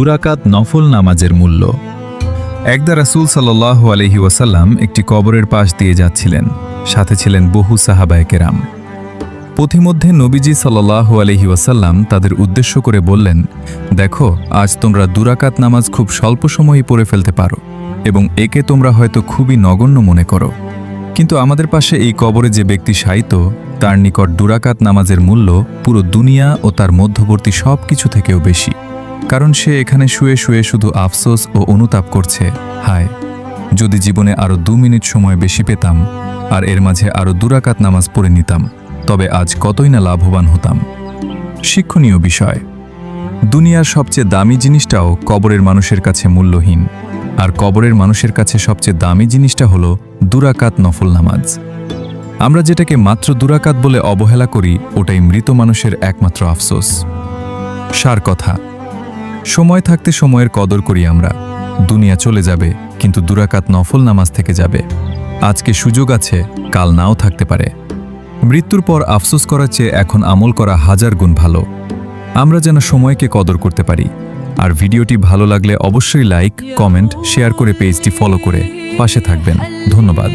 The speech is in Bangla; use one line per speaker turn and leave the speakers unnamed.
দুরাকাত নফল নামাজের মূল্য। একদা রাসূল সাল্লাল্লাহু আলাইহি ওয়াসাল্লাম একটি কবরের পাশ দিয়ে যাচ্ছিলেন। সাথে ছিলেন বহু সাহাবায়ে কেরাম। পথিমধ্যে নবীজি সাল্লাল্লাহু আলাইহি ওয়াসাল্লাম তাদের উদ্দেশ্য করে বললেন, দেখো, আজ তোমরা দুরাকাত নামাজ খুব স্বল্প সময়ই পড়ে ফেলতে পারো এবং একে তোমরা হয়তো খুবই নগণ্য মনে করো, কিন্তু আমাদের পাশে এই কবরে যে ব্যক্তি শায়িত, তার নিকট দুরাকাত নামাজের মূল্য পুরো দুনিয়া ও তার মধ্যবর্তী সব কিছু থেকেও বেশি। কারণ সে এখানে শুয়ে শুয়ে শুধু আফসোস ও অনুতাপ করছে, হায়, যদি জীবনে আরও 2 মিনিট সময় বেশি পেতাম আর এর মাঝে আরও দুরাকাত নামাজ পড়ে নিতাম, তবে আজ কতই না লাভবান হতাম। শিক্ষণীয় বিষয়, দুনিয়ার সবচেয়ে দামি জিনিসটাও কবরের মানুষের কাছে মূল্যহীন, আর কবরের মানুষের কাছে সবচেয়ে দামি জিনিসটা হলো দুরাকাত নফল নামাজ। আমরা যেটাকে মাত্র দুরাকাত বলে অবহেলা করি, ওটাই মৃত মানুষের একমাত্র আফসোস। সার কথা, সময় থাকতে সময়ের কদর করি আমরা। দুনিয়া চলে যাবে, কিন্তু দুরাকাত নফল নামাজ থেকে যাবে। আজকে সুযোগ আছে, কাল নাও থাকতে পারে। মৃত্যুর পর আফসোস করার চেয়ে এখন আমল করা 1000 গুণ ভালো। আমরা যেন সময়কে কদর করতে পারি। আর ভিডিওটি ভালো লাগলে অবশ্যই লাইক, কমেন্ট, শেয়ার করে পেজটি ফলো করে পাশে থাকবেন। ধন্যবাদ।